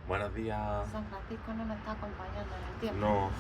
Buenos días. San Francisco no nos está acompañando en el tiempo. No.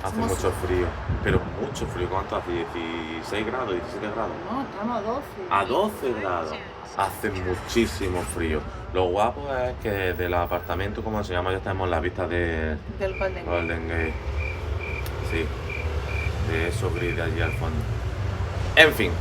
Hace Somos- mucho frío, pero mucho frío. ¿Cuánto hace? ¿16 grados, 17 grados? No, estamos a 12. A 12 grados. Hace muchísimo frío. Lo guapo es que del apartamento, como se llama, ya tenemos la vista de Del Golden Gate. Golden Gate. Sí, de esos gris de allí al fondo. En fin,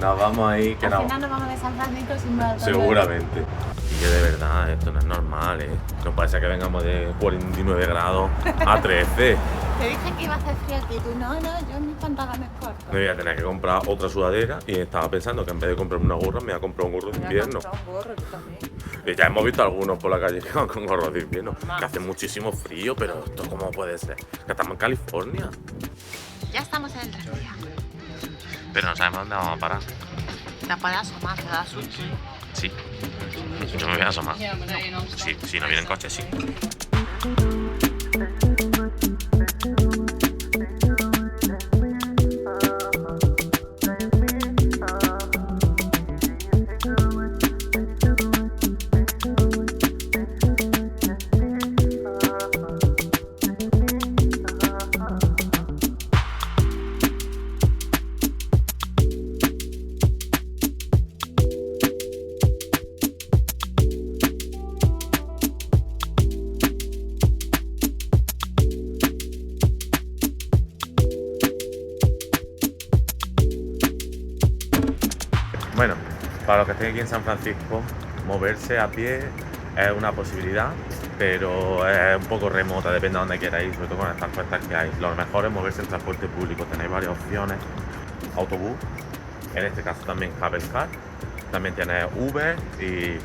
nos vamos ahí, que Al no. final nos vamos de San Francisco sin más. Seguramente. Y que de verdad, esto no es normal, ¿eh? No puede ser que vengamos de 49 grados a 13. Te dije que iba a hacer frío aquí, tú no, yo en mis pantalones cortos. Me voy a tener que comprar otra sudadera y estaba pensando que en vez de comprarme una gorra, me voy a comprar un gorro de Me voy a invierno. comprar un gorro, tú también. Y ya hemos visto algunos por la calle con gorros de invierno. Que hace muchísimo frío, pero esto ¿cómo puede ser? Que estamos en California. Ya estamos en el tranvía. Pero no sabemos dónde vamos a parar. Te puedes asomar, te da susto. Sí. Yo me voy a asomar. Sí, si no vienen coches, sí. Bueno, para los que estén aquí en San Francisco, moverse a pie es una posibilidad, pero es un poco remota, depende de dónde queráis ir, sobre todo con estas cuestas que hay. Lo mejor es moverse en transporte público, tenéis varias opciones. Autobús, en este caso también Cable Car, también tienes Uber y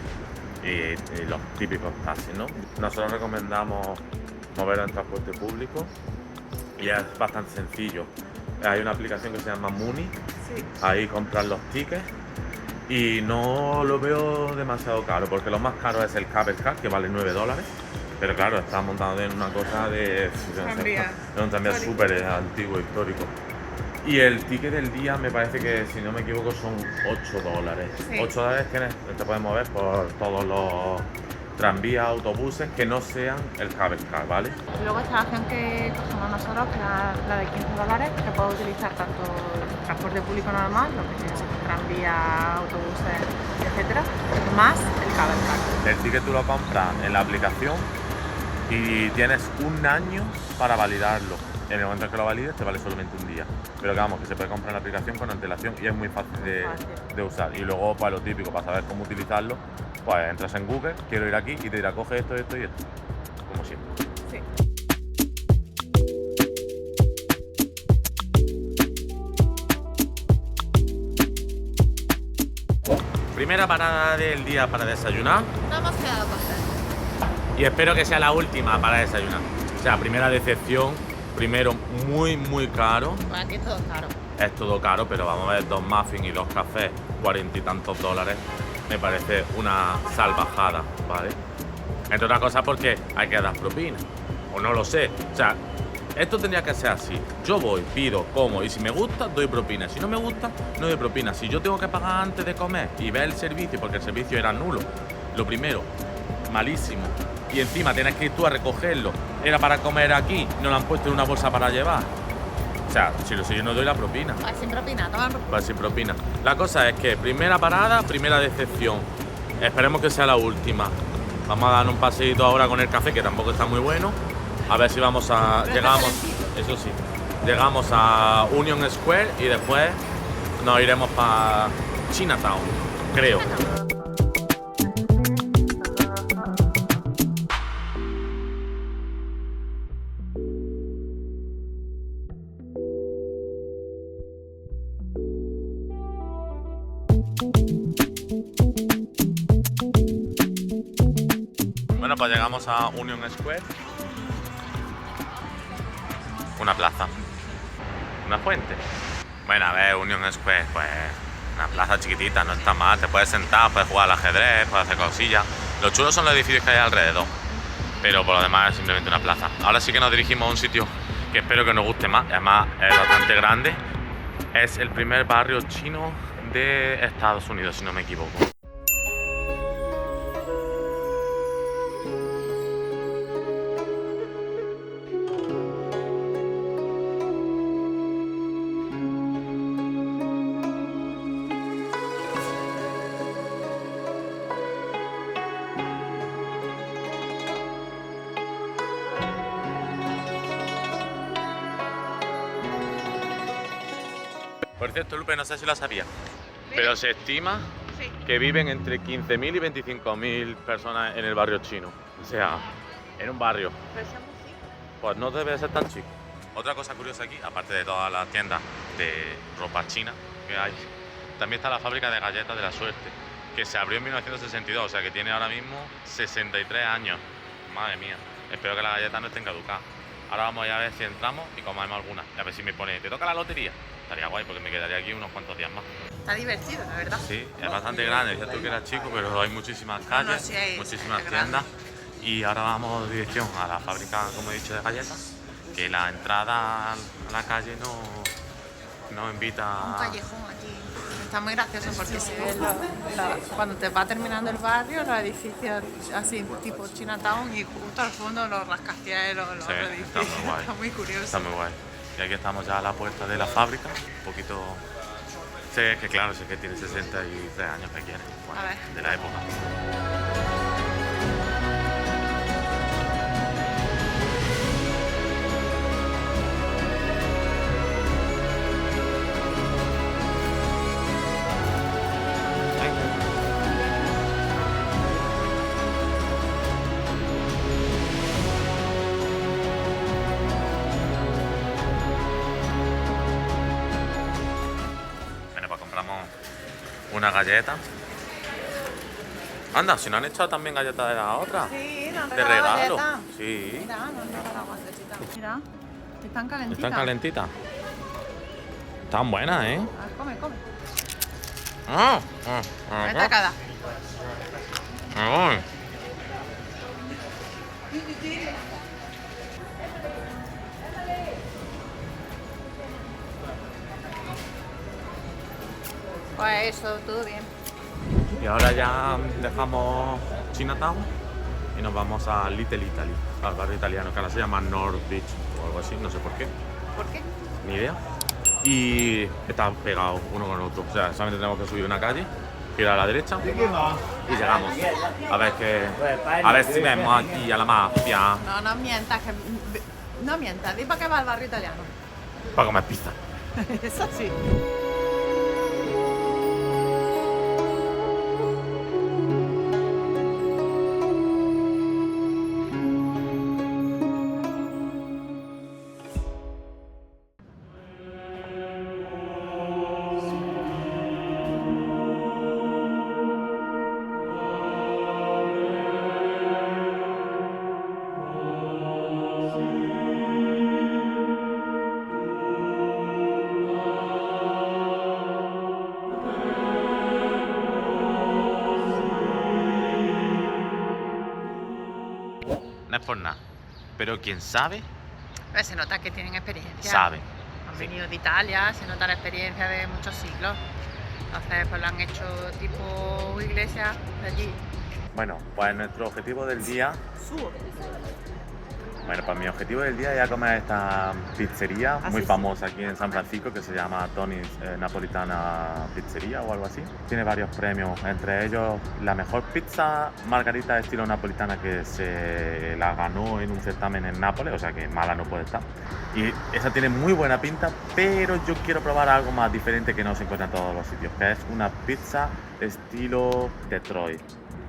los típicos taxis, ¿no? Nosotros recomendamos movernos en transporte público y es bastante sencillo. Hay una aplicación que se llama Muni, Sí. ahí compras los tickets y no lo veo demasiado caro, porque lo más caro es el Cable Car, que vale $9, pero claro, está montado en una cosa de Tranvía. de un tranvía Histórico. súper antiguo, histórico. Y el ticket del día me parece que, si no me equivoco, son $8. Sí. $8 te puedes mover por todos los tranvías, autobuses que no sean el Cable Car, ¿vale? Luego está la opción que cogemos nosotros, que es la de $15, que puedo utilizar tanto el transporte público normal, lo que es tranvía, autobuses, etcétera, más el Cable Car. El ticket tú lo compras en la aplicación y tienes un año para validarlo. En el momento en que lo valides te vale solamente un día. Pero que vamos, que se puede comprar en la aplicación con antelación y es muy fácil de usar. Y luego, pues lo típico, para saber cómo utilizarlo, pues entras en Google, quiero ir aquí y te dirá, coge esto, esto y esto. Como siempre. Sí. Primera parada del día para desayunar. No hemos quedado contentos. Y espero que sea la última para desayunar. O sea, primera decepción. Primero, muy caro. Bueno, aquí es todo caro. Es todo caro, pero vamos a ver, 2 muffins y 2 cafés, 40 y tantos dólares. Me parece una salvajada, ¿vale? Entre otras cosas porque hay que dar propina. O no lo sé. O sea, esto tendría que ser así. Yo voy, pido, como y si me gusta, doy propina. Si no me gusta, no doy propina. Si yo tengo que pagar antes de comer y ver el servicio, porque el servicio era nulo, lo primero, malísimo. Y encima tienes que ir tú a recogerlo. Era para comer aquí, no lo han puesto en una bolsa para llevar. O sea, si yo no doy la propina. Pues sin propina, toma propina. Pues sin propina. La cosa es que primera parada, primera decepción. Esperemos que sea la última. Vamos a dar un paseíto ahora con el café, que tampoco está muy bueno. A ver si vamos a... Pero Llegamos, está eso sí. Llegamos a Union Square y después nos iremos para Chinatown, creo. Bueno, pues llegamos a Union Square. Una plaza. Una fuente. Bueno, a ver, Union Square, pues una plaza chiquitita, no está mal. Te puedes sentar, puedes jugar al ajedrez, puedes hacer cosillas. Lo chulo son los edificios que hay alrededor. Pero por lo demás es simplemente una plaza. Ahora sí que nos dirigimos a un sitio que espero que nos guste más. Además es bastante grande. Es el primer barrio chino de Estados Unidos, si no me equivoco. Por cierto, Lupe, no sé si lo sabía, pero se estima Sí. que viven entre 15.000 y 25.000 personas en el barrio chino. O sea, en un barrio, pues no debe ser tan chico. Otra cosa curiosa aquí, aparte de todas las tiendas de ropa china que hay, también está la fábrica de galletas de la suerte, que se abrió en 1962, o sea que tiene ahora mismo 63 años. Madre mía, espero que las galletas no estén caducadas. Ahora vamos a ver si entramos y comemos algunas. A ver si me pone, ¿te toca la lotería? Estaría guay porque me quedaría aquí unos cuantos días más. Está divertido, la verdad. Sí, es bastante grande. Decías tú que eras chico, pero hay muchísimas calles, sí, hay muchísimas sitios tiendas. Y ahora vamos dirección a la fábrica, como he dicho, de galletas. Que la entrada a la calle no invita. Un callejón aquí. Está muy gracioso porque se ve cuando te va terminando el barrio, los edificios así tipo Chinatown y justo al fondo los rascacielos, los Sí, otros está edificios. muy guay. Está muy curioso. Está muy guay. Y aquí estamos ya a la puerta de la fábrica. Un poquito. Sé que claro, sé que tiene 63 años que quiere. Bueno, A ver. de la época. Bueno, pues compramos una galleta. Anda, si no han echado también galletas de la otra. Sí, nos han De regalado regalo. galletas. Sí. Mira, nos han regalado galletitas. Mira, están calentitas. Están calentitas. Están buenas, ¿eh? A ver, come, come. Vete Vete cada. Pues eso, todo bien. Y ahora ya dejamos Chinatown y nos vamos a Little Italy, al barrio italiano, que ahora se llama North Beach o algo así, no sé por qué, ¿Por qué? ni idea. Y está pegado uno con otro, o sea, solamente tenemos que subir una calle, girar a la derecha y llegamos. A ver si vemos aquí a la mafia No, no mientas, que... No mientas, di para qué va al barrio italiano. para comer pizza. Eso sí. No es por nada, pero quien sabe, Pero se nota que tienen experiencia. sabe. Han venido de Italia, se nota la experiencia de muchos siglos. Entonces, pues lo han hecho tipo iglesia de allí. Bueno, pues nuestro objetivo del día. Bueno, pues mi objetivo del día es ir a comer esta pizzería muy famosa aquí en San Francisco que se llama Tony's Napolitana Pizzería o algo así. Tiene varios premios, entre ellos la mejor pizza margarita de estilo napolitana que se la ganó en un certamen en Nápoles, o sea que mala no puede estar. Y esa tiene muy buena pinta, pero yo quiero probar algo más diferente que no se encuentra en todos los sitios, que es una pizza estilo Detroit.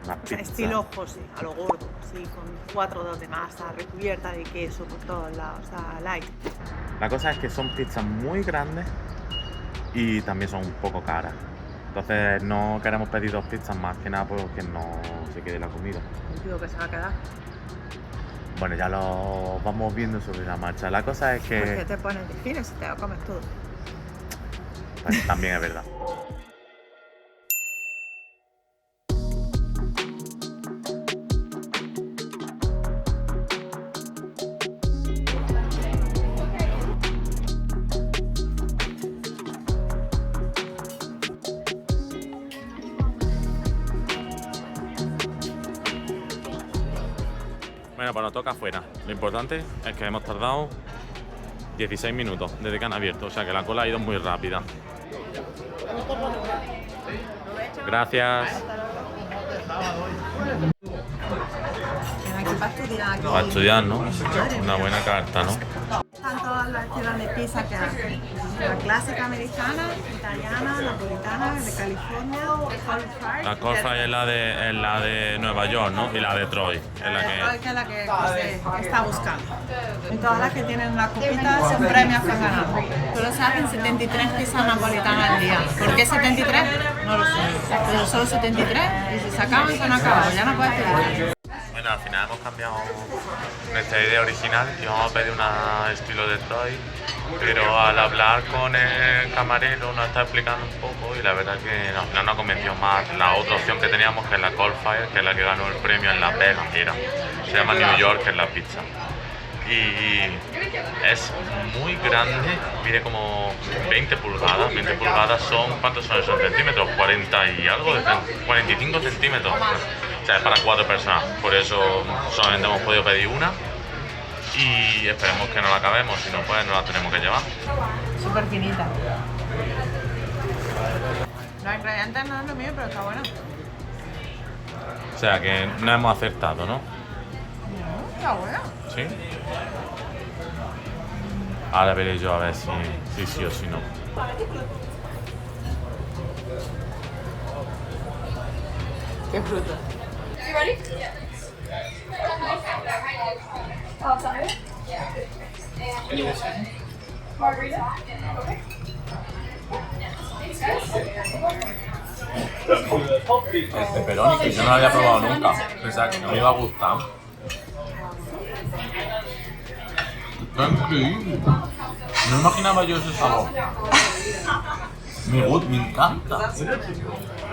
Una pizza. Estilo José, a lo gordo, sí, con 4 dedos de masa, recubierta de queso por todos lados, o sea, light. La cosa es que son pizzas muy grandes y también son un poco caras. Entonces no queremos pedir 2 pizzas más que nada porque no se quede la comida. Digo que se va a quedar. Bueno, ya lo vamos viendo sobre la marcha. La cosa es ¿Por qué que te pones de fino si te lo comes todo? pues, también es verdad. Bueno, pues nos toca afuera. Lo importante es que hemos tardado 16 minutos desde que han abierto, o sea que la cola ha ido muy rápida. Gracias. Para estudiar, ¿no? Una buena carta, ¿no? Están todas las estilos de pizza que hay. La clásica americana, italiana, napolitana, de California, cold fry. La cold fry es la de Nueva York, ¿no? Y la de Troy, es la que... Que es la que se está buscando. Y todas las que tienen la copita son premios que han ganado. Solo se hacen 73 pizzas napolitanas al día. ¿Por qué 73? No lo sé. Pero solo 73 y si se acaban, se han acabado. Ya no puedes pedir. Bueno, al final hemos cambiado nuestra idea original y vamos a pedir una estilo de Troy, pero al hablar con el camarero nos está explicando un poco y la verdad que al final nos ha convencido más la otra opción que teníamos, que es la Cold Fire, que es la que ganó el premio en Las Vegas, se llama New York, que es la pizza. Y es muy grande, mide como 20 pulgadas. 20 pulgadas son, ¿cuántos son esos centímetros? 40 y algo, 45 centímetros. O sea, es para 4 personas, por eso solamente hemos podido pedir una y esperemos que no la acabemos, si no pues no la tenemos que llevar. Súper finita. Los ingredientes no es lo mío, pero está bueno. O sea que no hemos acertado, ¿no? Está bueno. ¿Sí? Ahora veré yo a ver si sí o si no. Qué fruta. You ready? Yeah. Outside? Yeah. Margarita? Okay. El pepperoni, que yo no lo había probado nunca. Pensaba que no me iba a gustar. ¡Está increíble! No imaginaba yo ese sabor. Me encanta.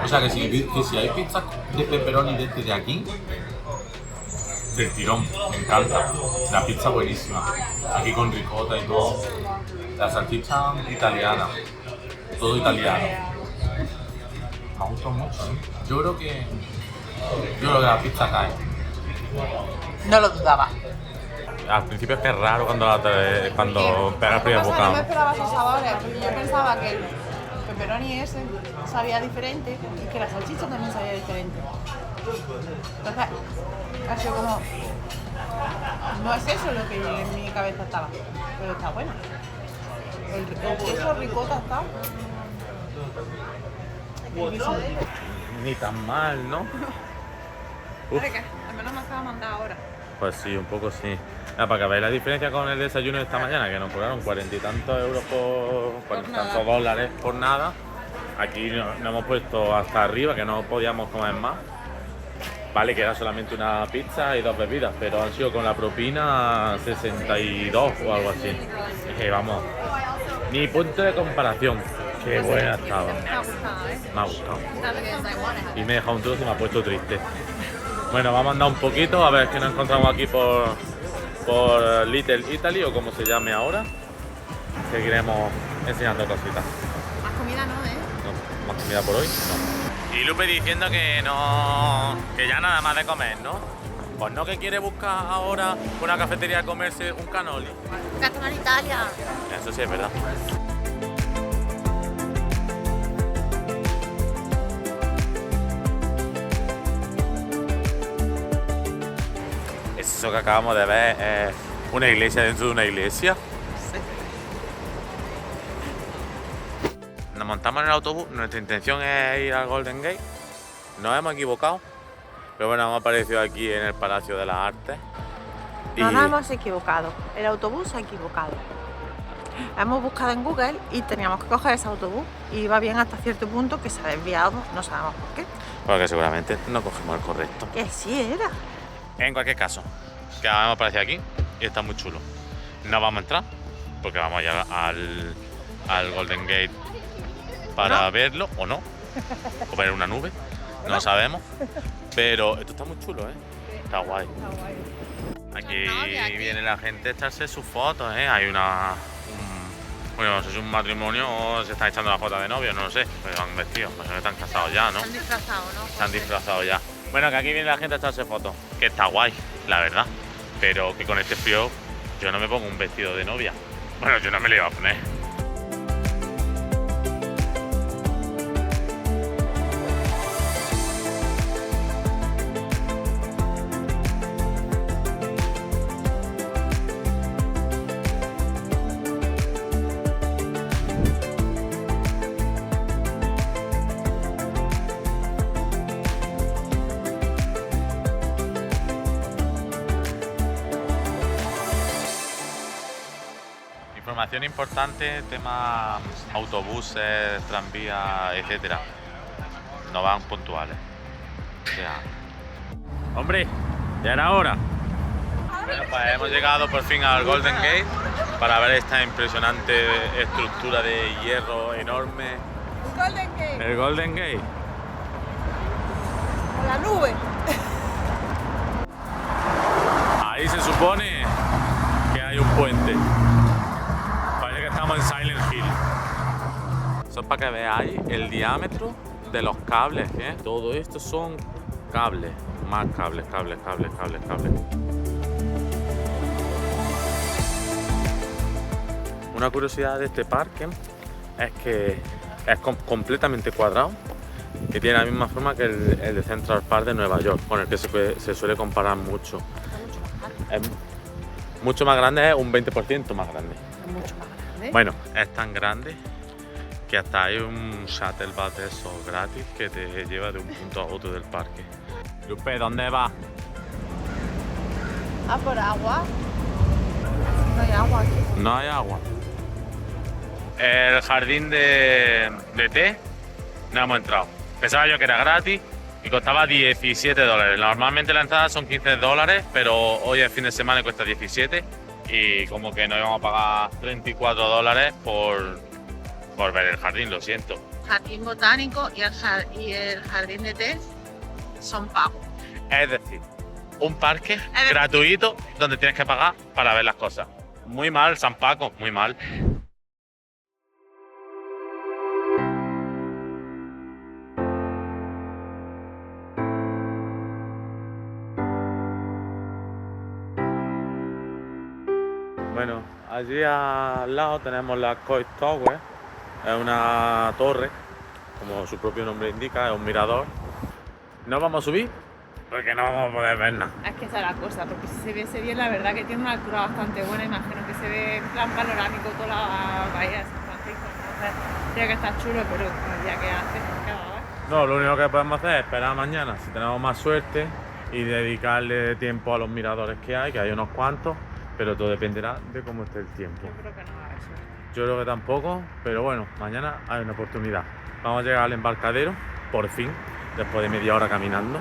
O sea que si hay pizzas de pepperoni de aquí, del tirón, me encanta. La pizza buenísima. Aquí con ricota y todo. La salchicha italiana. Todo italiano. Me ha gustado mucho, ¿eh? Yo creo que la pizza cae. No lo dudaba. Al principio es que es raro cuando pega el primer No me bocado. esperaba esos sabores, porque yo pensaba que el pepperoni ese sabía diferente y que la salchicha también sabía diferente. Entonces, ha sido como... No es eso lo que en mi cabeza estaba, pero está buena. El queso ricota está... Ni tan mal, ¿no? ¿Sabes qué? Al menos me acaba de mandar ahora. Pues sí, un poco sí. Para que veáis la diferencia con el desayuno de esta mañana, que nos cobraron 40 y tantos euros por 40 y tantos dólares por nada. Aquí nos hemos puesto hasta arriba, que no podíamos comer más. Vale, que era solamente una pizza y 2 bebidas, pero han sido con la propina 62 o algo así. Vamos, ni punto de comparación. Qué buena estaba. Me ha gustado, ¿eh? Me ha gustado. Y me he dejado un trozo y me ha puesto triste. Bueno, vamos a andar un poquito a ver qué nos encontramos aquí por Little Italy o como se llame ahora. Seguiremos enseñando cositas. Más comida no, ¿eh? No, más comida por hoy, no. Y Lupe diciendo que no, que ya nada más de comer, ¿no? Pues no, que quiere buscar ahora una cafetería a comerse un cannoli. Gato en Italia. Eso sí es verdad. Eso que acabamos de ver es una iglesia dentro de una iglesia. Nos montamos en el autobús, nuestra intención es ir al Golden Gate. Nos hemos equivocado, pero bueno, hemos aparecido aquí en el Palacio de las Artes. No nos hemos equivocado, el autobús se ha equivocado. Hemos buscado en Google y teníamos que coger ese autobús y iba bien hasta cierto punto que se ha desviado, no sabemos por qué. Porque seguramente no cogemos el correcto. Que sí era. En cualquier caso, que hemos aparecido aquí y está muy chulo. No vamos a entrar porque vamos a llegar al Golden Gate para verlo o no, o ver una nube, no lo sabemos. Pero esto está muy chulo, ¿eh? Está guay. Aquí viene la gente a echarse sus fotos, ¿eh? Hay bueno, no sé si un matrimonio o se están echando la foto de novio, no lo sé, pero han vestido, pues están casados ya, ¿no? Se han disfrazado, ¿no? Se han disfrazado ya. Bueno, que aquí viene la gente a echarse fotos, que está guay, la verdad. pero que con este frío yo no me pongo un vestido de novia. Bueno, yo no me lo iba a poner. Información importante, tema autobuses, tranvías, etcétera. No van puntuales. O sea, hombre, ya era hora. Bueno, pues hemos llegado por fin al Golden Gate para ver esta impresionante estructura de hierro enorme. Golden Gate, El Golden Gate. la nube. Ahí se supone que hay un puente. Parece que estamos en Silent Hill. Eso es para que veáis el diámetro de los cables, ¿eh? Todo esto son cables. Más cables. Una curiosidad de este parque es que es completamente cuadrado y tiene la misma forma que el de Central Park de Nueva York, con el que se suele comparar mucho. Es mucho más grande, es un 20% más grande. Mucho más grande. Bueno, es tan grande que hasta hay un shuttle bus de esos gratis que te lleva de un punto a otro del parque. Lupe, ¿dónde vas? Ah, por agua. No hay agua aquí. No hay agua. El jardín de té no hemos entrado. Pensaba yo que era gratis y costaba $17. Normalmente la entrada son $15, pero hoy es fin de semana y cuesta 17. Y como que no íbamos a pagar $34 por ver el jardín, lo siento. Jardín botánico y el jardín de té son pagos. Es decir, un parque gratuito donde tienes que pagar para ver las cosas. Muy mal, San Paco, muy mal. Bueno, allí al lado tenemos la Coit Tower. Es una torre, como su propio nombre indica, es un mirador. No vamos a subir porque no vamos a poder ver nada. Es que esa es la cosa, porque si se viese bien, la verdad que tiene una altura bastante buena. Imagino que se ve en plan panorámico toda la bahía de San Francisco. Entonces, tiene que estar chulo, pero con el día que hace, cada vez. No, lo único que podemos hacer es esperar mañana, si tenemos más suerte, y dedicarle tiempo a los miradores que hay unos cuantos, pero todo dependerá de cómo esté el tiempo. Yo creo que no va a haber suerte. Yo creo que tampoco, pero bueno, mañana hay una oportunidad. Vamos a llegar al embarcadero, por fin, después de media hora caminando.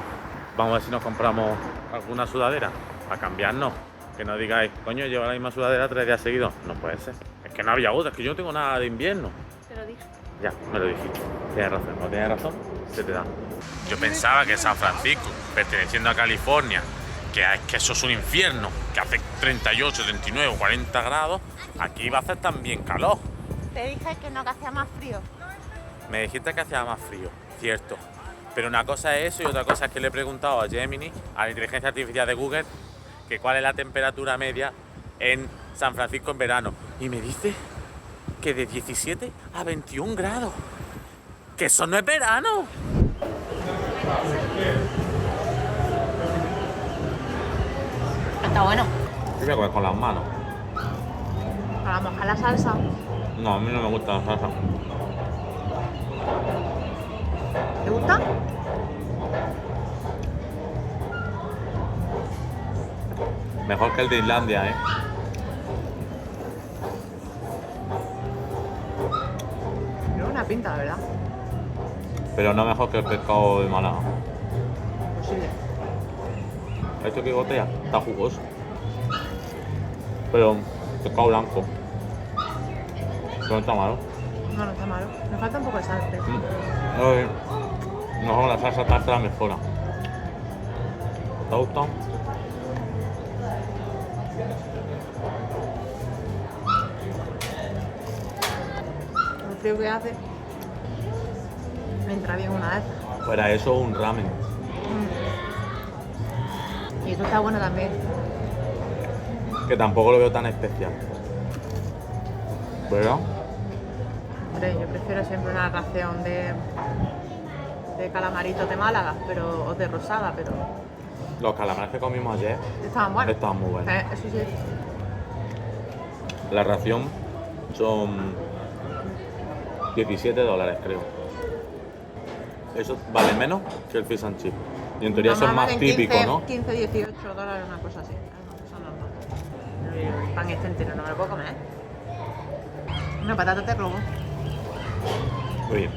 Vamos a ver si nos compramos alguna sudadera para cambiarnos. Que no digáis, coño, llevo la misma sudadera 3 días seguidos. No puede ser. Es que no había otra, es que yo no tengo nada de invierno. Te lo dije. Ya, me lo dijiste. Tienes razón, cuando tienes razón, se te da. Yo pensaba que San Francisco, perteneciendo a California, que eso es un infierno, que hace 38, 39 o 40 grados, aquí va a hacer también calor. Te dije que no, que hacía más frío. Me dijiste que hacía más frío, cierto. Pero una cosa es eso y otra cosa es que le he preguntado a Gemini, a la inteligencia artificial de Google, que cuál es la temperatura media en San Francisco en verano. Y me dice que de 17 a 21 grados. ¡Que eso no es verano! Está bueno. ¿Qué voy a comer con las manos? Para mojar la salsa. No, a mí no me gusta la salsa. ¿Te gusta? Mejor que el de Islandia, ¿eh? Tiene una pinta, la verdad. Pero no mejor que el pescado de Málaga. Posible. Esto que gotea está jugoso. Pero pescado blanco. No está malo. No, no está malo. Me falta un poco de sal. No, la salsa tarta la mejora. ¿Te ha gustado? El frío que hace me entra bien una vez. Fuera eso, un ramen. Y esto está bueno también. que tampoco lo veo tan especial. ¿Verdad? Hombre, yo prefiero siempre una ración de calamaritos de Málaga, pero, o de rosada, pero Los calamares que comimos ayer estaban buenos. estaban muy buenos. Eso sí. La ración son $17, creo. Eso vale menos que el fish and chip. Y en teoría son más típicos, ¿no? 15, 18 dólares, una cosa así. Una cosa normal. El pan este entero no me lo puedo comer. Una patata te robo. Muy bien.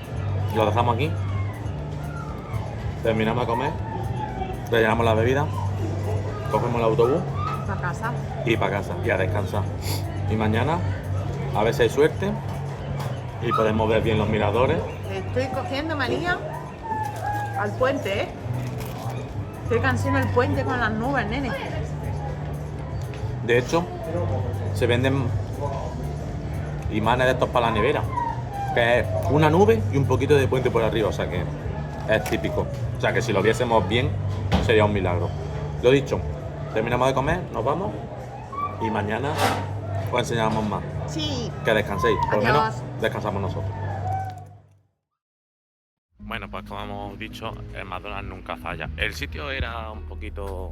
Lo dejamos aquí. Terminamos de comer. Rellenamos la bebida. Cogemos el autobús Para casa. y para casa. Y a descansar. Y mañana, a ver si hay suerte. Y podemos ver bien los miradores. Estoy cogiendo manía al puente, ¿eh? Estoy cansando el puente con las nubes, nene. De hecho, se venden imanes de estos para la nevera. Que es una nube y un poquito de puente por arriba. O sea que es típico. O sea que si lo viésemos bien, sería un milagro. Lo dicho, terminamos de comer, nos vamos. Y mañana os enseñamos más. Sí. Que descanséis. Por lo Adiós. menos descansamos nosotros. Bueno, pues como hemos dicho, el McDonald's nunca falla. El sitio era un poquito